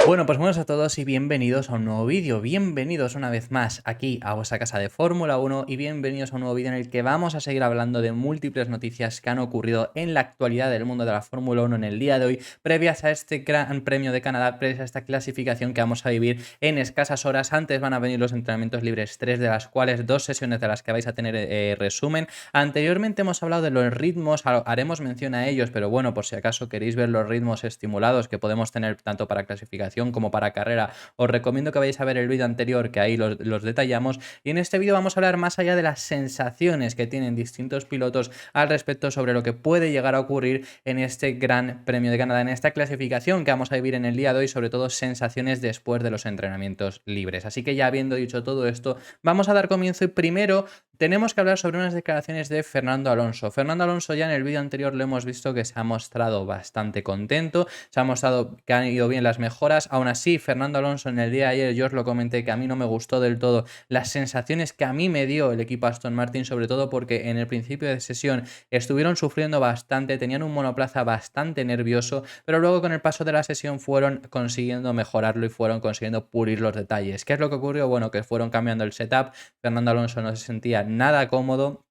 Bueno, pues buenos a todos y bienvenidos a un nuevo vídeo. Bienvenidos una vez más aquí a vuestra casa de Fórmula 1 y bienvenidos a un nuevo vídeo en el que vamos a seguir hablando de múltiples noticias que han ocurrido en la actualidad del mundo de la Fórmula 1 en el día de hoy, previas a este Gran Premio de Canadá, previas a esta clasificación que vamos a vivir en escasas horas. Antes van a venir los entrenamientos libres 3, de las cuales 2 sesiones de las que vais a tener resumen. Anteriormente hemos hablado de los ritmos, haremos mención a ellos, pero bueno, por si acaso queréis ver los ritmos estimulados que podemos tener tanto para clasificación como para carrera, os recomiendo que vayáis a ver el vídeo anterior, que ahí los detallamos. Y en este vídeo vamos a hablar más allá de las sensaciones que tienen distintos pilotos al respecto sobre lo que puede llegar a ocurrir en este Gran Premio de Canadá, en esta clasificación que vamos a vivir en el día de hoy, sobre todo sensaciones después de los entrenamientos libres. Así que ya habiendo dicho todo esto, vamos a dar comienzo y primero tenemos que hablar sobre unas declaraciones de Fernando Alonso. Fernando Alonso, ya en el vídeo anterior lo hemos visto que se ha mostrado bastante contento, se ha mostrado que han ido bien las mejoras. Aún así, Fernando Alonso, en el día de ayer yo os lo comenté que a mí no me gustó del todo las sensaciones que a mí me dio el equipo Aston Martin, sobre todo porque en el principio de sesión estuvieron sufriendo bastante, tenían un monoplaza bastante nervioso, pero luego con el paso de la sesión fueron consiguiendo mejorarlo y fueron consiguiendo pulir los detalles. ¿Qué es lo que ocurrió? Bueno, que fueron cambiando el setup, Fernando Alonso no se sentía nada cómodo.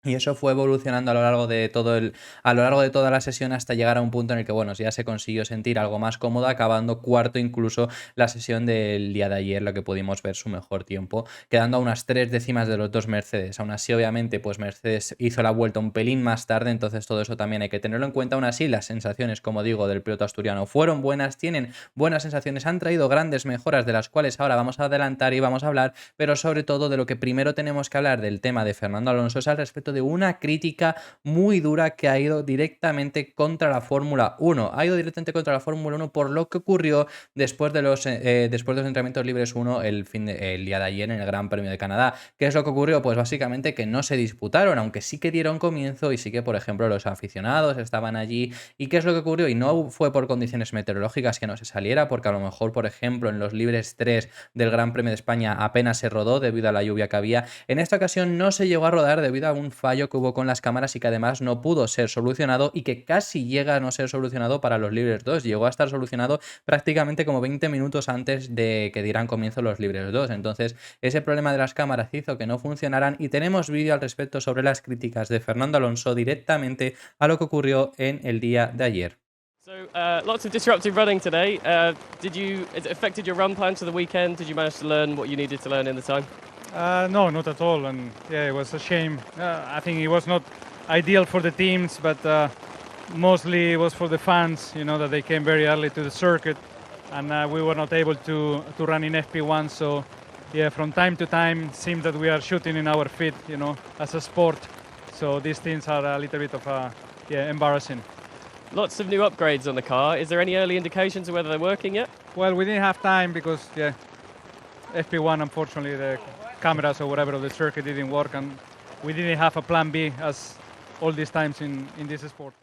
Y eso fue evolucionando a lo largo de toda la sesión hasta llegar a un punto en el que, bueno, ya se consiguió sentir algo más cómodo, acabando cuarto incluso la sesión del día de ayer, lo que pudimos ver su mejor tiempo, quedando a unas 3 décimas de los dos Mercedes. Aún así, obviamente, pues Mercedes hizo la vuelta un pelín más tarde, entonces todo eso también hay que tenerlo en cuenta. Aún así, las sensaciones, como digo, del piloto asturiano fueron buenas, tienen buenas sensaciones, han traído grandes mejoras de las cuales ahora vamos a adelantar y vamos a hablar, pero sobre todo de lo que primero tenemos que hablar del tema de Fernando Alonso es al respecto de una crítica muy dura que ha ido directamente contra la Fórmula 1. Ha ido directamente contra la Fórmula 1 por lo que ocurrió después de los entrenamientos libres 1 el día de ayer en el Gran Premio de Canadá. ¿Qué es lo que ocurrió? Pues básicamente que no se disputaron, aunque sí que dieron comienzo y sí que, por ejemplo, los aficionados estaban allí. ¿Y qué es lo que ocurrió? Y no fue por condiciones meteorológicas que no se saliera, porque a lo mejor, por ejemplo, en los libres 3 del Gran Premio de España apenas se rodó debido a la lluvia que había. En esta ocasión no se llegó a rodar debido a un fallo que hubo con las cámaras y que además no pudo ser solucionado y que casi llega a no ser solucionado para los libres 2. Llegó a estar solucionado prácticamente como 20 minutos antes de que dieran comienzo los libres 2. Entonces, ese problema de las cámaras hizo que no funcionaran y tenemos vídeo al respecto sobre las críticas de Fernando Alonso directamente a lo que ocurrió en el día de ayer. So lots of disruptive running today. Has it affected your run plan to the weekend? Did you manage to learn what you needed to learn in the time? No, not at all. And yeah, it was a shame. I think it was not ideal for the teams, but mostly it was for the fans. You know that they came very early to the circuit, and we were not able to run in FP1. So yeah, from time to time, it seems that we are shooting in our feet. You know, as a sport. So these things are a little bit of embarrassing. Lots of new upgrades on the car. Is there any early indications of whether they're working yet? Well, we didn't have time because FP1, unfortunately, the cameras or whatever of the circuit didn't work, and we didn't have a plan B as all these times in this sport.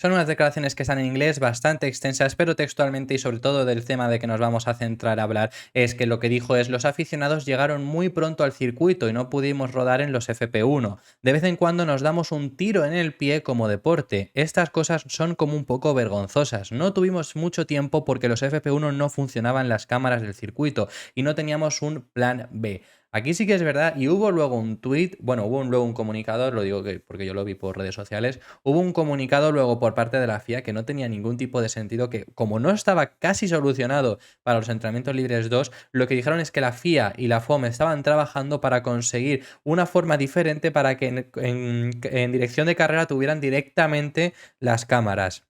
Son unas declaraciones que están en inglés bastante extensas, pero textualmente y sobre todo del tema de que nos vamos a centrar a hablar es que lo que dijo es: los aficionados llegaron muy pronto al circuito y no pudimos rodar en los FP1. De vez en cuando nos damos un tiro en el pie como deporte. Estas cosas son como un poco vergonzosas. No tuvimos mucho tiempo porque los FP1 no funcionaban las cámaras del circuito y no teníamos un plan B. Aquí sí que es verdad, y hubo luego un tweet, bueno, luego un comunicado, lo digo porque yo lo vi por redes sociales, hubo un comunicado luego por parte de la FIA que no tenía ningún tipo de sentido, que como no estaba casi solucionado para los entrenamientos libres 2, lo que dijeron es que la FIA y la FOM estaban trabajando para conseguir una forma diferente para que en dirección de carrera tuvieran directamente las cámaras.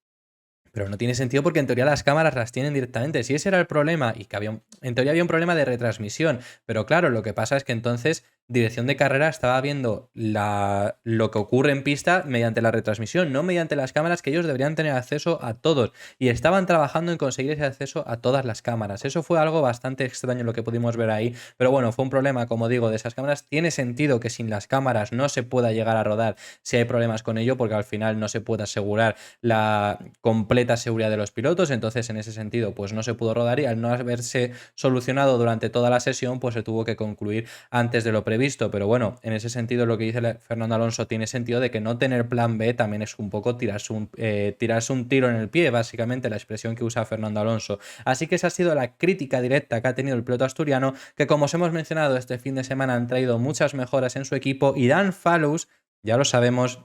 Pero no tiene sentido porque en teoría las cámaras las tienen directamente. Si ese era el problema y que en teoría había un problema de retransmisión, pero claro, lo que pasa es que entonces dirección de carrera estaba viendo lo que ocurre en pista mediante la retransmisión, no mediante las cámaras, que ellos deberían tener acceso a todos, y estaban trabajando en conseguir ese acceso a todas las cámaras. Eso fue algo bastante extraño lo que pudimos ver ahí, pero bueno, fue un problema, como digo, de esas cámaras. Tiene sentido que sin las cámaras no se pueda llegar a rodar si hay problemas con ello, porque al final no se puede asegurar la completa seguridad de los pilotos. Entonces, en ese sentido, pues no se pudo rodar, y al no haberse solucionado durante toda la sesión, pues se tuvo que concluir antes de lo previsto. imprevisto, pero bueno, en ese sentido lo que dice Fernando Alonso tiene sentido de que no tener plan B también es un poco tirarse un tiro en el pie, básicamente la expresión que usa Fernando Alonso. Así que esa ha sido la crítica directa que ha tenido el piloto asturiano, que como os hemos mencionado este fin de semana han traído muchas mejoras en su equipo y Dan Fallows, ya lo sabemos,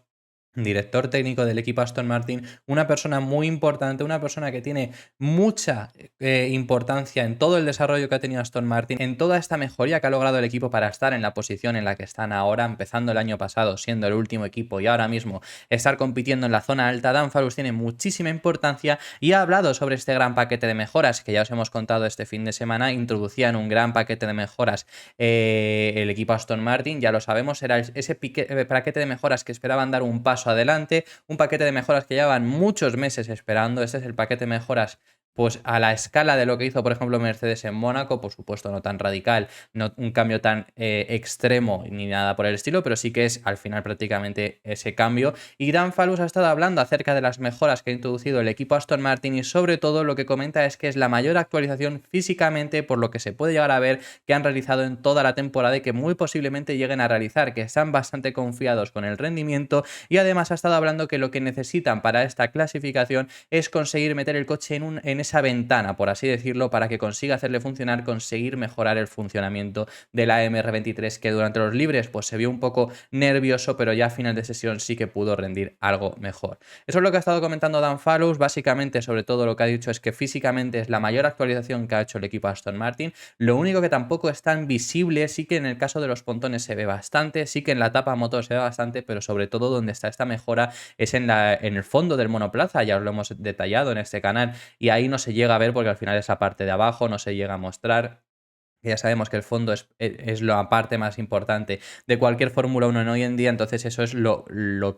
director técnico del equipo Aston Martin, una persona muy importante, una persona que tiene mucha importancia en todo el desarrollo que ha tenido Aston Martin, en toda esta mejoría que ha logrado el equipo para estar en la posición en la que están ahora, empezando el año pasado siendo el último equipo y ahora mismo estar compitiendo en la zona alta. Dan Fallows tiene muchísima importancia y ha hablado sobre este gran paquete de mejoras que ya os hemos contado este fin de semana. Introducían un gran paquete de mejoras el equipo Aston Martin, ya lo sabemos, era ese paquete de mejoras que esperaban dar un paso adelante, un paquete de mejoras que llevan muchos meses esperando. Este es el paquete de mejoras pues a la escala de lo que hizo, por ejemplo, Mercedes en Mónaco, por supuesto no tan radical, no un cambio tan extremo ni nada por el estilo, pero sí que es al final prácticamente ese cambio. Y Dan Fallows ha estado hablando acerca de las mejoras que ha introducido el equipo Aston Martin y sobre todo lo que comenta es que es la mayor actualización físicamente por lo que se puede llegar a ver que han realizado en toda la temporada y que muy posiblemente lleguen a realizar, que están bastante confiados con el rendimiento. Y además ha estado hablando que lo que necesitan para esta clasificación es conseguir meter el coche en esa ventana, por así decirlo, para que consiga hacerle funcionar, conseguir mejorar el funcionamiento de la MR23, que durante los libres pues se vio un poco nervioso, pero ya a final de sesión sí que pudo rendir algo mejor. Eso es lo que ha estado comentando Dan Fallows. Básicamente, sobre todo lo que ha dicho es que físicamente es la mayor actualización que ha hecho el equipo Aston Martin. Lo único que tampoco es tan visible, sí que en el caso de los pontones se ve bastante, sí que en la tapa motor se ve bastante, pero sobre todo donde está esta mejora es en el fondo del monoplaza. Ya os lo hemos detallado en este canal y ahí no se llega a ver porque al final esa parte de abajo no se llega a mostrar. Ya sabemos que el fondo es la parte más importante de cualquier Fórmula 1 en hoy en día, entonces eso es lo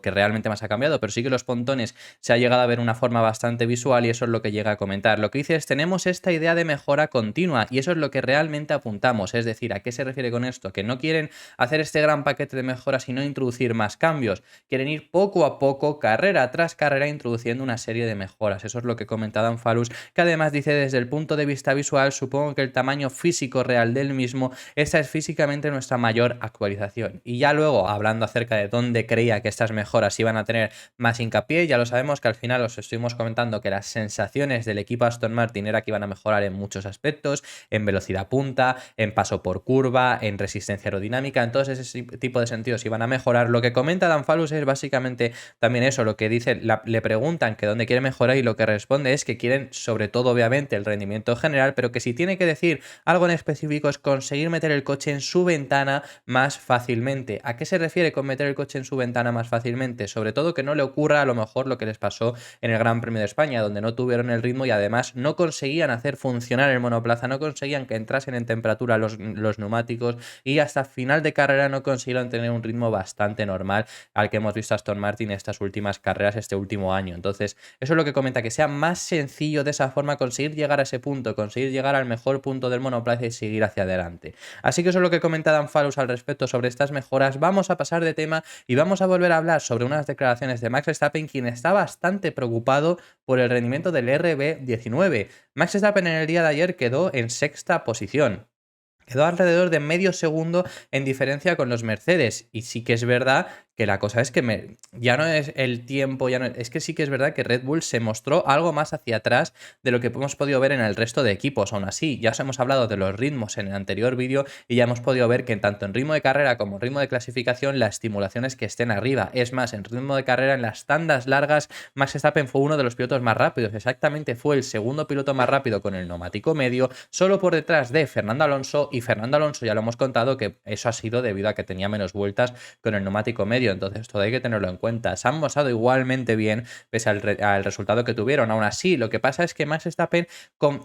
que realmente más ha cambiado, pero sí que los pontones se ha llegado a ver una forma bastante visual y eso es lo que llega a comentar. Lo que dice es, tenemos esta idea de mejora continua y eso es lo que realmente apuntamos, es decir, ¿a qué se refiere con esto? Que no quieren hacer este gran paquete de mejoras y no introducir más cambios, quieren ir poco a poco, carrera tras carrera, introduciendo una serie de mejoras. Eso es lo que comenta Dan Fallows, que además dice desde el punto de vista visual, supongo que el tamaño físico real del mismo, esta es físicamente nuestra mayor actualización. Y ya luego, hablando acerca de dónde creía que estas mejoras iban a tener más hincapié, ya lo sabemos que al final os estuvimos comentando que las sensaciones del equipo Aston Martin era que iban a mejorar en muchos aspectos, en velocidad punta, en paso por curva, en resistencia aerodinámica, en todos ese tipo de sentidos iban a mejorar. Lo que comenta Dan Fallows es básicamente también eso, lo que dice, le preguntan que dónde quiere mejorar y lo que responde es que quieren sobre todo obviamente el rendimiento general, pero que si tiene que decir algo en específico es conseguir meter el coche en su ventana más fácilmente. ¿A qué se refiere con meter el coche en su ventana más fácilmente? Sobre todo que no le ocurra a lo mejor lo que les pasó en el Gran Premio de España, donde no tuvieron el ritmo y además no conseguían hacer funcionar el monoplaza, no conseguían que entrasen en temperatura los neumáticos y hasta final de carrera no consiguieron tener un ritmo bastante normal al que hemos visto a Aston Martin estas últimas carreras, este último año. Entonces, eso es lo que comenta, que sea más sencillo de esa forma conseguir llegar a ese punto, conseguir llegar al mejor punto del monoplaza y seguir hacia adelante. Así que eso es lo que comenta Dan Fallows al respecto sobre estas mejoras. Vamos a pasar de tema y vamos a volver a hablar sobre unas declaraciones de Max Verstappen, quien está bastante preocupado por el rendimiento del RB19. Max Verstappen en el día de ayer quedó en sexta posición. Quedó alrededor de medio segundo en diferencia con los Mercedes. Y sí que es verdad que la cosa es que ya no es el tiempo, es que sí que es verdad que Red Bull se mostró algo más hacia atrás de lo que hemos podido ver en el resto de equipos. Aún así, ya os hemos hablado de los ritmos en el anterior vídeo y ya hemos podido ver que tanto en ritmo de carrera como en ritmo de clasificación la estimulación es que estén arriba. Es más, en ritmo de carrera, en las tandas largas, Max Verstappen fue uno de los pilotos más rápidos. Exactamente, fue el segundo piloto más rápido con el neumático medio, solo por detrás de Fernando Alonso. Y Fernando Alonso, ya lo hemos contado, que eso ha sido debido a que tenía menos vueltas con el neumático medio. Entonces todo hay que tenerlo en cuenta. Se han mostrado igualmente bien pese al resultado que tuvieron. Aún así, lo que pasa es que Max Verstappen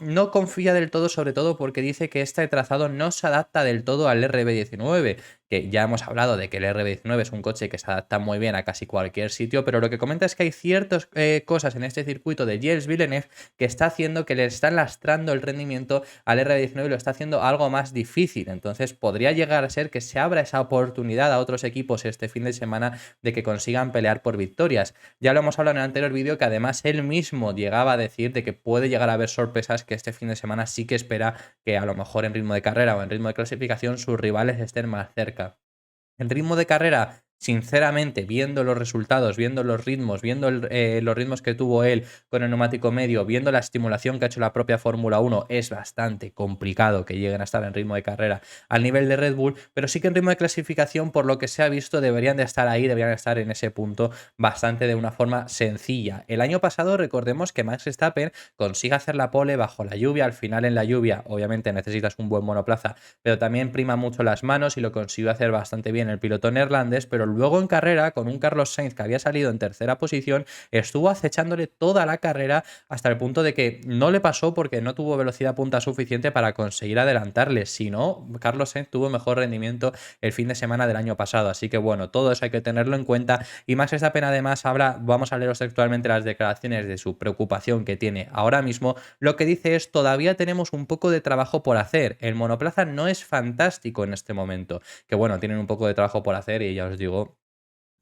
no confía del todo, sobre todo porque dice que este trazado no se adapta del todo al RB19, que ya hemos hablado de que el RB19 es un coche que se adapta muy bien a casi cualquier sitio, pero lo que comenta es que hay ciertas cosas en este circuito de Gilles Villeneuve que está haciendo que le están lastrando el rendimiento al RB19 y lo está haciendo algo más difícil. Entonces podría llegar a ser que se abra esa oportunidad a otros equipos este fin de semana de que consigan pelear por victorias. Ya lo hemos hablado en el anterior vídeo, que además él mismo llegaba a decir de que puede llegar a haber sorpresas, que este fin de semana sí que espera que a lo mejor en ritmo de carrera o en ritmo de clasificación sus rivales estén más cerca. El ritmo de carrera, sinceramente, viendo los resultados, viendo los ritmos, viendo los ritmos que tuvo él con el neumático medio, viendo la estimulación que ha hecho la propia Fórmula 1, es bastante complicado que lleguen a estar en ritmo de carrera al nivel de Red Bull, pero sí que en ritmo de clasificación, por lo que se ha visto, deberían de estar ahí, deberían de estar en ese punto bastante de una forma sencilla. El año pasado, recordemos que Max Verstappen consigue hacer la pole bajo la lluvia, al final en la lluvia, obviamente necesitas un buen monoplaza, pero también prima mucho las manos y lo consiguió hacer bastante bien el piloto neerlandés, pero luego en carrera, con un Carlos Sainz que había salido en tercera posición, estuvo acechándole toda la carrera hasta el punto de que no le pasó porque no tuvo velocidad punta suficiente para conseguir adelantarle. Si no, Carlos Sainz tuvo mejor rendimiento el fin de semana del año pasado. Así que bueno, todo eso hay que tenerlo en cuenta. Y Max Verstappen además habla, vamos a leeros textualmente las declaraciones de su preocupación que tiene ahora mismo. Lo que dice es: todavía tenemos un poco de trabajo por hacer. El monoplaza no es fantástico en este momento. Que bueno, tienen un poco de trabajo por hacer y ya os digo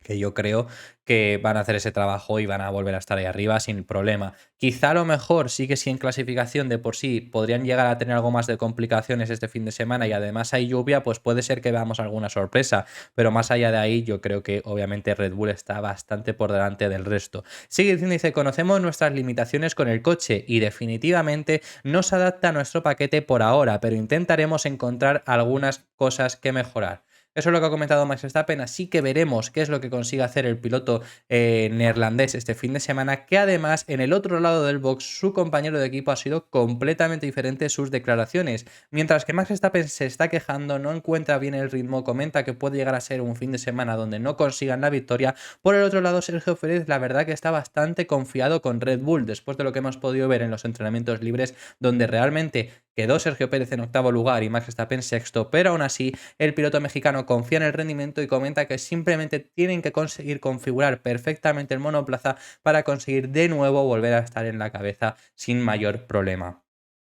que yo creo que van a hacer ese trabajo y van a volver a estar ahí arriba sin problema. Quizá a lo mejor sí que sí en clasificación de por sí podrían llegar a tener algo más de complicaciones este fin de semana y además hay lluvia, pues puede ser que veamos alguna sorpresa, pero más allá de ahí yo creo que obviamente Red Bull está bastante por delante del resto. Sigue diciendo, dice: conocemos nuestras limitaciones con el coche y definitivamente no se adapta a nuestro paquete por ahora, pero intentaremos encontrar algunas cosas que mejorar. Eso es lo que ha comentado Max Verstappen, así que veremos qué es lo que consigue hacer el piloto neerlandés este fin de semana, que además en el otro lado del box su compañero de equipo ha sido completamente diferente sus declaraciones. Mientras que Max Verstappen se está quejando, no encuentra bien el ritmo, comenta que puede llegar a ser un fin de semana donde no consigan la victoria. Por el otro lado, Sergio Pérez la verdad que está bastante confiado con Red Bull, después de lo que hemos podido ver en los entrenamientos libres, donde realmente quedó Sergio Pérez en octavo lugar y Max Verstappen sexto, pero aún así el piloto mexicano confía en el rendimiento y comenta que simplemente tienen que conseguir configurar perfectamente el monoplaza para conseguir de nuevo volver a estar en la cabeza sin mayor problema.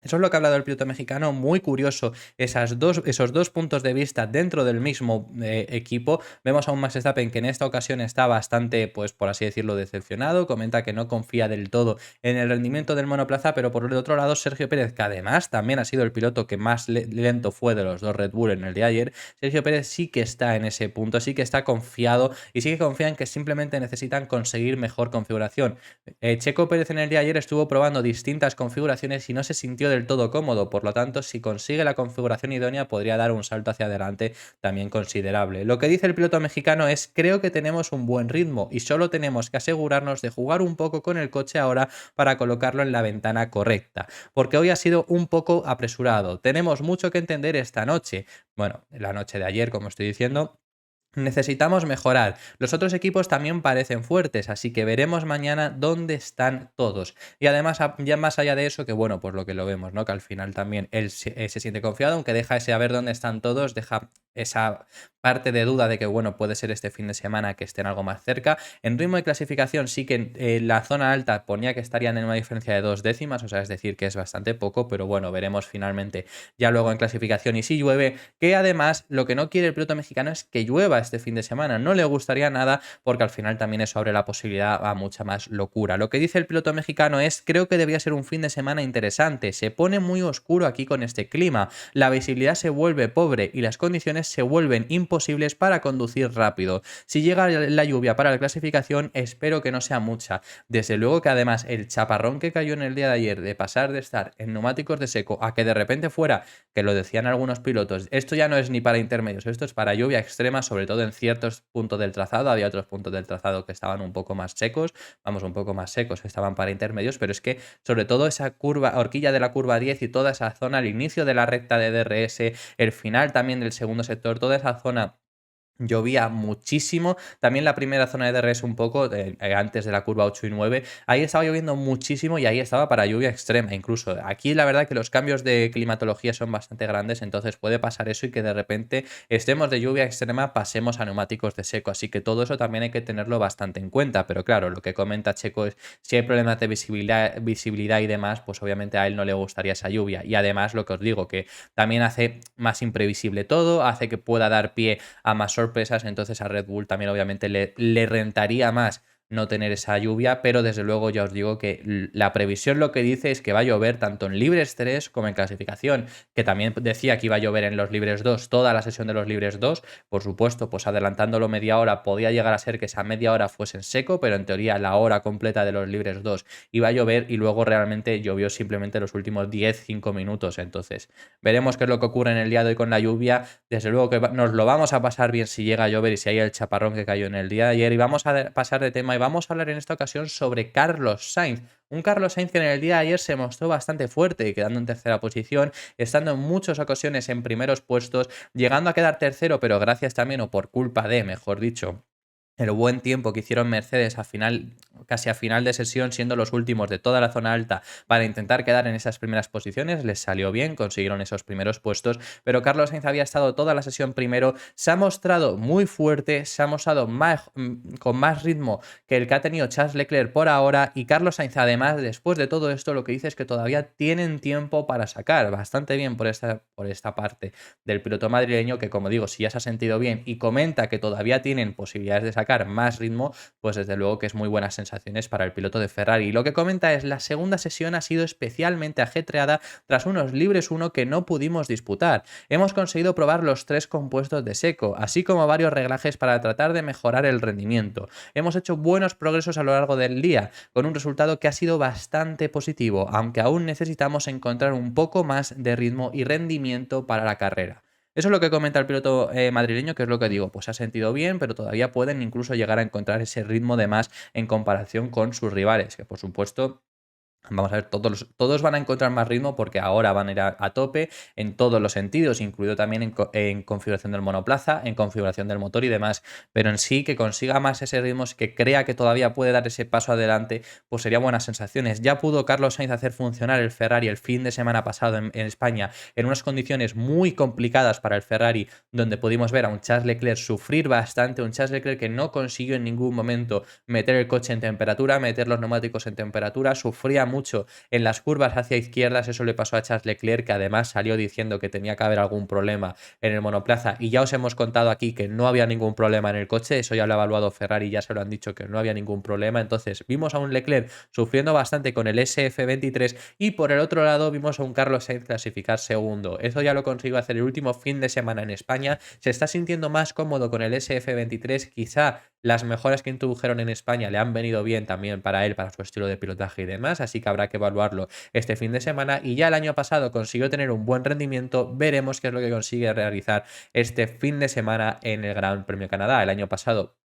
Eso es lo que ha hablado el piloto mexicano, muy curioso esos dos puntos de vista dentro del mismo equipo. Vemos a un Max Verstappen que en esta ocasión está bastante, pues por así decirlo, decepcionado, comenta que no confía del todo en el rendimiento del monoplaza, pero por el otro lado Sergio Pérez, que además también ha sido el piloto que más lento fue de los dos Red Bull en el de ayer, Sergio Pérez sí que está en ese punto, sí que está confiado y sí que confía en que simplemente necesitan conseguir mejor configuración. Checo Pérez en el día de ayer estuvo probando distintas configuraciones y no se sintió del todo cómodo, por lo tanto, si consigue la configuración idónea podría dar un salto hacia adelante también considerable. Lo que dice el piloto mexicano es: creo que tenemos un buen ritmo y solo tenemos que asegurarnos de jugar un poco con el coche ahora para colocarlo en la ventana correcta, porque hoy ha sido un poco apresurado. Tenemos mucho que entender esta noche. Bueno, la noche de ayer, como estoy diciendo. Necesitamos mejorar. Los otros equipos también parecen fuertes, así que veremos mañana dónde están todos. Y además, ya más allá de eso, que bueno, pues lo que lo vemos, ¿no? Que al final también él se siente confiado, aunque deja ese a ver dónde están todos, deja esa parte de duda de que, bueno, puede ser este fin de semana que estén algo más cerca. En ritmo de clasificación sí que la zona alta ponía que estarían en una diferencia de 2 décimas, o sea, es decir, que es bastante poco, pero bueno, veremos finalmente ya luego en clasificación y si llueve, que además lo que no quiere el piloto mexicano es que llueva este fin de semana, no le gustaría nada porque al final también eso abre la posibilidad a mucha más locura. Lo que dice el piloto mexicano es: creo que debería ser un fin de semana interesante, se pone muy oscuro aquí con este clima, la visibilidad se vuelve pobre y las condiciones se vuelven imposibles para conducir rápido. Si llega la lluvia para la clasificación, espero que no sea mucha. Desde luego que además el chaparrón que cayó en el día de ayer de pasar de estar en neumáticos de seco a que de repente fuera, que lo decían algunos pilotos, esto ya no es ni para intermedios, esto es para lluvia extrema, sobre todo en ciertos puntos del trazado. Había otros puntos del trazado que estaban un poco más secos, un poco más secos, que estaban para intermedios, pero es que sobre todo esa curva, horquilla de la curva 10 y toda esa zona, al inicio de la recta de DRS, el final también del segundo sector, toda esa zona llovía muchísimo. También la primera zona de DRS un poco, antes de la curva 8 y 9, ahí estaba lloviendo muchísimo y ahí estaba para lluvia extrema. Incluso aquí la verdad que los cambios de climatología son bastante grandes, entonces puede pasar eso y que de repente estemos de lluvia extrema, pasemos a neumáticos de seco. Así que todo eso también hay que tenerlo bastante en cuenta. Pero claro, lo que comenta Checo es: si hay problemas de visibilidad y demás, pues obviamente a él no le gustaría esa lluvia. Y además lo que os digo, que también hace más imprevisible todo, hace que pueda dar pie a más sorpresas, entonces a Red Bull también obviamente le rentaría más no tener esa lluvia, pero desde luego ya os digo que la previsión lo que dice es que va a llover tanto en libres 3 como en clasificación, que también decía que iba a llover en los libres 2, toda la sesión de los libres 2, por supuesto, pues adelantándolo media hora podía llegar a ser que esa media hora fuese en seco, pero en teoría la hora completa de los libres 2 iba a llover y luego realmente llovió simplemente los últimos 10-5 minutos, entonces veremos qué es lo que ocurre en el día de hoy con la lluvia. Desde luego que nos lo vamos a pasar bien si llega a llover y si hay el chaparrón que cayó en el día de ayer. Y vamos a pasar de tema y vamos a hablar en esta ocasión sobre Carlos Sainz. Un Carlos Sainz que en el día de ayer se mostró bastante fuerte, quedando en tercera posición, estando en muchas ocasiones en primeros puestos, llegando a quedar tercero, pero gracias también, o por culpa de, mejor dicho, el buen tiempo que hicieron Mercedes casi a final de sesión, siendo los últimos de toda la zona alta para intentar quedar en esas primeras posiciones. Les salió bien, consiguieron esos primeros puestos, pero Carlos Sainz había estado toda la sesión primero, se ha mostrado muy fuerte, se ha mostrado con más ritmo que el que ha tenido Charles Leclerc por ahora, y Carlos Sainz además, después de todo esto, lo que dice es que todavía tienen tiempo para sacar bastante bien por esta parte del piloto madrileño, que como digo, si ya se ha sentido bien y comenta que todavía tienen posibilidades de sacar más ritmo, pues desde luego que es muy buenas sensaciones para el piloto de Ferrari. Y lo que comenta es: la segunda sesión ha sido especialmente ajetreada tras unos libres 1 que no pudimos disputar. Hemos conseguido probar los 3 compuestos de seco, así como varios reglajes para tratar de mejorar el rendimiento. Hemos hecho buenos progresos a lo largo del día, con un resultado que ha sido bastante positivo, aunque aún necesitamos encontrar un poco más de ritmo y rendimiento para la carrera. Eso es lo que comenta el piloto madrileño, que es lo que digo, pues se ha sentido bien, pero todavía pueden incluso llegar a encontrar ese ritmo de más en comparación con sus rivales, que por supuesto, vamos a ver, todos van a encontrar más ritmo porque ahora van a ir a tope en todos los sentidos, incluido también en configuración del monoplaza, en configuración del motor y demás, pero en sí que consiga más ese ritmo, que crea que todavía puede dar ese paso adelante, pues sería buenas sensaciones. Ya pudo Carlos Sainz hacer funcionar el Ferrari el fin de semana pasado en España en unas condiciones muy complicadas para el Ferrari, donde pudimos ver a un Charles Leclerc sufrir bastante, un Charles Leclerc que no consiguió en ningún momento meter el coche en temperatura, meter los neumáticos en temperatura, sufría mucho en las curvas hacia izquierdas. Eso le pasó a Charles Leclerc, que además salió diciendo que tenía que haber algún problema en el monoplaza, y ya os hemos contado aquí que no había ningún problema en el coche. Eso ya lo ha evaluado Ferrari, ya se lo han dicho que no había ningún problema. Entonces vimos a un Leclerc sufriendo bastante con el SF23 y por el otro lado vimos a un Carlos Sainz clasificar segundo. Eso ya lo consiguió hacer el último fin de semana en España. Se está sintiendo más cómodo con el SF23, quizá las mejoras que introdujeron en España le han venido bien también para él, para su estilo de pilotaje y demás, así que habrá que evaluarlo este fin de semana. Y ya el año pasado consiguió tener un buen rendimiento, veremos qué es lo que consigue realizar este fin de semana en el Gran Premio de Canadá. El año pasado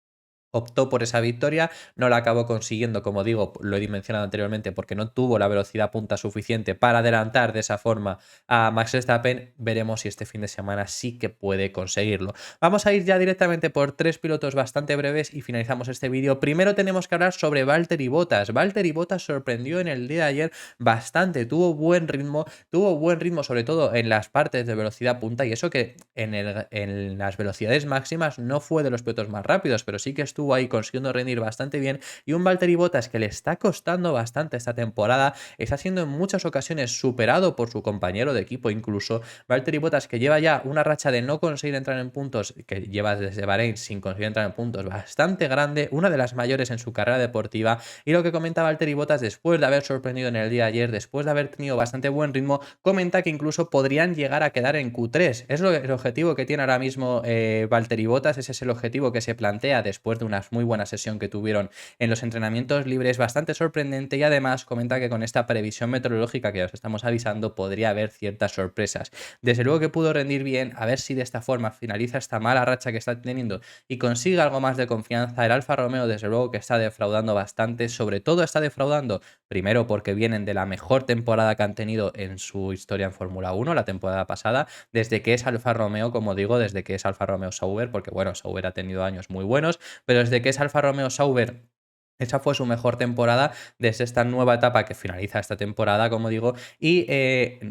optó por esa victoria, no la acabó consiguiendo, como digo, lo he mencionado anteriormente, porque no tuvo la velocidad punta suficiente para adelantar de esa forma a Max Verstappen. Veremos si este fin de semana sí que puede conseguirlo. Vamos a ir ya directamente por 3 pilotos bastante breves y finalizamos este vídeo. Primero tenemos que hablar sobre Valtteri Bottas. Valtteri Bottas sorprendió en el día de ayer bastante, tuvo buen ritmo sobre todo en las partes de velocidad punta, y eso que en las velocidades máximas no fue de los pilotos más rápidos, pero sí que estuvo ahí consiguiendo rendir bastante bien. Y un Valtteri Bottas que le está costando bastante esta temporada, está siendo en muchas ocasiones superado por su compañero de equipo incluso. Valtteri Bottas, que lleva ya una racha de no conseguir entrar en puntos, que lleva desde Bahrein sin conseguir entrar en puntos bastante grande, una de las mayores en su carrera deportiva. Y lo que comenta Valtteri Bottas, después de haber sorprendido en el día de ayer, después de haber tenido bastante buen ritmo, comenta que incluso podrían llegar a quedar en Q3. Es el objetivo que tiene ahora mismo Valtteri Bottas, ese es el objetivo que se plantea después de una muy buena sesión que tuvieron en los entrenamientos libres, bastante sorprendente. Y además comenta que con esta previsión meteorológica que os estamos avisando podría haber ciertas sorpresas. Desde luego que pudo rendir bien, a ver si de esta forma finaliza esta mala racha que está teniendo y consigue algo más de confianza. El Alfa Romeo desde luego que está defraudando bastante, sobre todo está defraudando primero porque vienen de la mejor temporada que han tenido en su historia en Fórmula 1, la temporada pasada, desde que es Alfa Romeo, como digo, desde que es Alfa Romeo Sauber, porque bueno, Sauber ha tenido años muy buenos, pero desde que es Alfa Romeo Sauber, esa fue su mejor temporada desde esta nueva etapa que finaliza esta temporada, como digo, y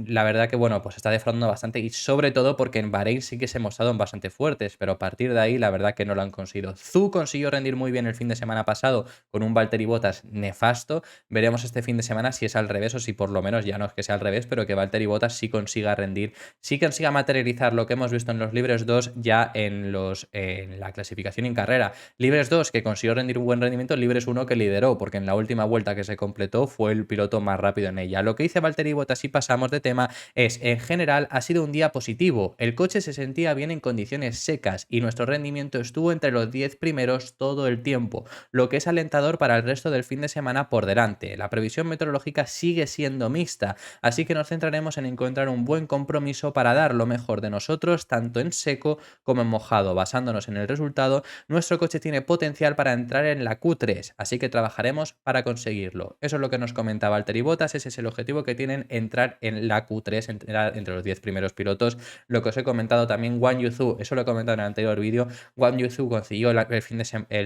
la verdad que, bueno, pues está defraudando bastante, y sobre todo porque en Bahrein sí que se mostraron bastante fuertes, pero a partir de ahí la verdad que no lo han conseguido. Zhou consiguió rendir muy bien el fin de semana pasado con un Valtteri Bottas nefasto. Veremos este fin de semana si es al revés, o si por lo menos, ya no es que sea al revés, pero que Valtteri Bottas sí consiga rendir, sí consiga materializar lo que hemos visto en los libres 2 ya en la clasificación en carrera. Libres 2 que consiguió rendir un buen rendimiento, libres 1 1 que lideró, porque en la última vuelta que se completó fue el piloto más rápido en ella. Lo que dice Valtteri Bottas, si pasamos de tema, es: en general ha sido un día positivo. El coche se sentía bien en condiciones secas y nuestro rendimiento estuvo entre los 10 primeros todo el tiempo, lo que es alentador para el resto del fin de semana por delante. La previsión meteorológica sigue siendo mixta, así que nos centraremos en encontrar un buen compromiso para dar lo mejor de nosotros tanto en seco como en mojado. Basándonos en el resultado, nuestro coche tiene potencial para entrar en la Q3, así que trabajaremos para conseguirlo. Eso es lo que nos comenta Valtteri Bottas, ese es el objetivo que tienen, entrar en la Q3, entrar entre los 10 primeros pilotos. Lo que os he comentado también, Guan Yu Zhou, eso lo he comentado en el anterior vídeo, Guan Yu Zhou consiguió el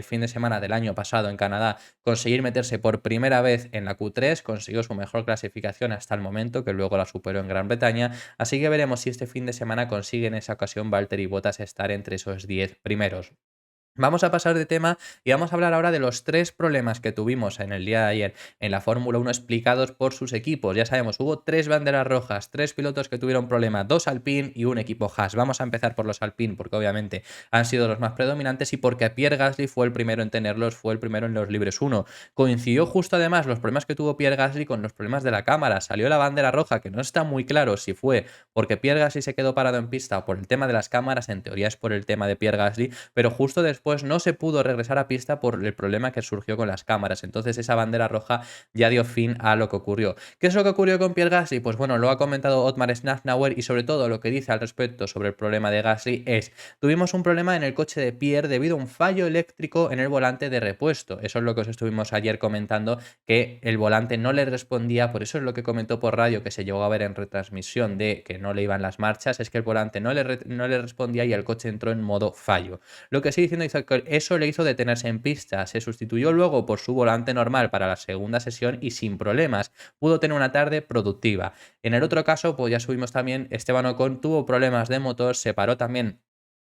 fin de semana del año pasado en Canadá conseguir meterse por primera vez en la Q3, consiguió su mejor clasificación hasta el momento, que luego la superó en Gran Bretaña, así que veremos si este fin de semana consigue en esa ocasión Valtteri Bottas estar entre esos 10 primeros. Vamos a pasar de tema y vamos a hablar ahora de los 3 problemas que tuvimos en el día de ayer en la Fórmula 1 explicados por sus equipos. Ya sabemos, hubo 3 banderas rojas, 3 pilotos que tuvieron problemas, 2 Alpine y un equipo Haas. Vamos a empezar por los Alpine porque obviamente han sido los más predominantes y porque Pierre Gasly fue el primero en tenerlos, fue el primero en los libres 1. Coincidió justo además los problemas que tuvo Pierre Gasly con los problemas de la cámara. Salió la bandera roja, que no está muy claro si fue porque Pierre Gasly se quedó parado en pista o por el tema de las cámaras, en teoría es por el tema de Pierre Gasly, pero justo después no se pudo regresar a pista por el problema que surgió con las cámaras. Entonces esa bandera roja ya dio fin a lo que ocurrió. ¿Qué es lo que ocurrió con Pierre Gasly? Pues bueno, lo ha comentado Otmar Szafnauer y sobre todo lo que dice al respecto sobre el problema de Gasly es: tuvimos un problema en el coche de Pierre debido a un fallo eléctrico en el volante de repuesto. Eso es lo que os estuvimos ayer comentando, que el volante no le respondía, por eso es lo que comentó por radio, que se llegó a ver en retransmisión, de que no le iban las marchas, es que el volante no le respondía y el coche entró en modo fallo. Lo que sigue diciendo que eso le hizo detenerse en pista. Se sustituyó luego por su volante normal para la segunda sesión y sin problemas. Pudo tener una tarde productiva. En el otro caso, pues ya subimos también, Esteban Ocon tuvo problemas de motor, se paró también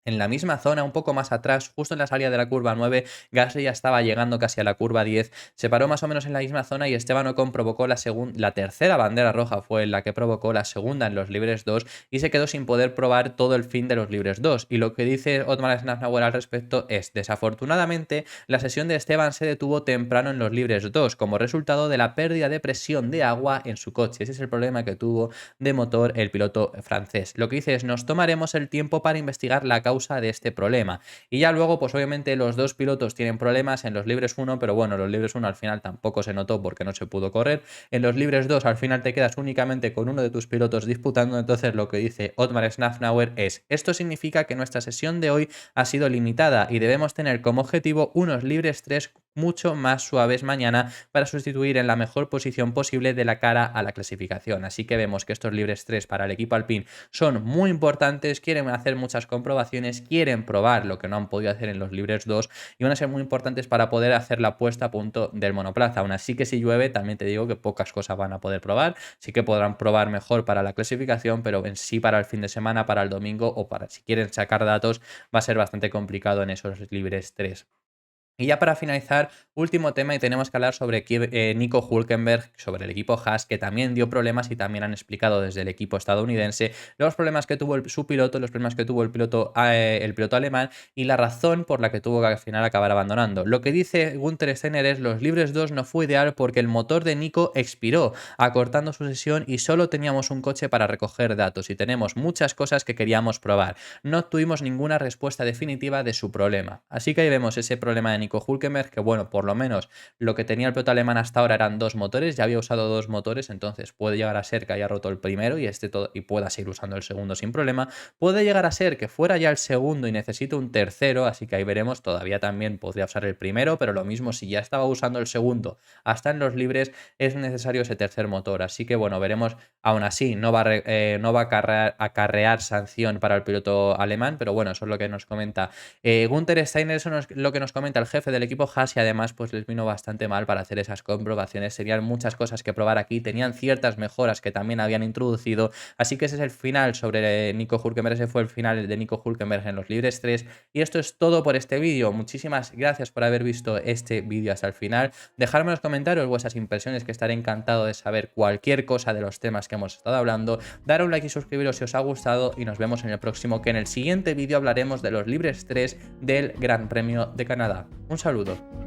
en la misma zona, un poco más atrás, justo en la salida de la curva 9, Gasly ya estaba llegando casi a la curva 10, se paró más o menos en la misma zona y Esteban Ocon provocó la tercera bandera roja, fue la que provocó la segunda en los libres 2 y se quedó sin poder probar todo el fin de los libres 2. Y lo que dice Otmar Szafnauer al respecto es: desafortunadamente, la sesión de Esteban se detuvo temprano en los libres 2 como resultado de la pérdida de presión de agua en su coche. Ese es el problema que tuvo de motor el piloto francés. Lo que dice es: nos tomaremos el tiempo para investigar la causa de este problema. Y ya luego, pues obviamente los dos pilotos tienen problemas en los libres 1, pero bueno, los libres 1 al final tampoco se notó porque no se pudo correr. En los libres 2 al final te quedas únicamente con uno de tus pilotos disputando. Entonces lo que dice Otmar Szafnauer es: esto significa que nuestra sesión de hoy ha sido limitada y debemos tener como objetivo unos libres 3 mucho más suaves mañana para sustituir en la mejor posición posible de la cara a la clasificación. Así que vemos que estos libres 3 para el equipo Alpine son muy importantes, quieren hacer muchas comprobaciones, quieren probar lo que no han podido hacer en los libres 2 y van a ser muy importantes para poder hacer la puesta a punto del monoplaza. Aún así, que si llueve, también te digo que pocas cosas van a poder probar, sí que podrán probar mejor para la clasificación, pero en sí para el fin de semana, para el domingo o para si quieren sacar datos, va a ser bastante complicado en esos libres 3. Y ya para finalizar, último tema, y tenemos que hablar sobre Nico Hülkenberg, sobre el equipo Haas, que también dio problemas y también han explicado desde el equipo estadounidense los problemas que tuvo su piloto, los problemas que tuvo el piloto alemán y la razón por la que tuvo que al final acabar abandonando. Lo que dice Günther Steiner es: los libres 2 no fue ideal porque el motor de Nico expiró, acortando su sesión y solo teníamos un coche para recoger datos y tenemos muchas cosas que queríamos probar. No tuvimos ninguna respuesta definitiva de su problema. Así que ahí vemos ese problema de Nico Hülkenberg, que bueno, por lo menos lo que tenía el piloto alemán hasta ahora eran 2 motores, ya había usado 2 motores, entonces puede llegar a ser que haya roto el primero y pueda seguir usando el segundo sin problema. Puede llegar a ser que fuera ya el segundo y necesite un tercero, así que ahí veremos. Todavía también podría usar el primero, pero lo mismo, si ya estaba usando el segundo hasta en los libres, es necesario ese tercer motor. Así que bueno, veremos. Aún así, no va a acarrear sanción para el piloto alemán, pero bueno, eso es lo que nos comenta Günther Steiner, eso es lo que nos comenta el jefe del equipo Haas, y además pues les vino bastante mal para hacer esas comprobaciones. Serían muchas cosas que probar aquí, tenían ciertas mejoras que también habían introducido, así que ese es el final sobre Nico Hülkenberg, ese fue el final de Nico Hülkenberg en los libres 3 y esto es todo por este vídeo. Muchísimas gracias por haber visto este vídeo hasta el final, dejadme en los comentarios vuestras impresiones, que estaré encantado de saber cualquier cosa de los temas que hemos estado hablando. Dar un like y suscribiros si os ha gustado y nos vemos en el próximo, que en el siguiente vídeo hablaremos de los libres 3 del Gran Premio de Canadá. Un saludo.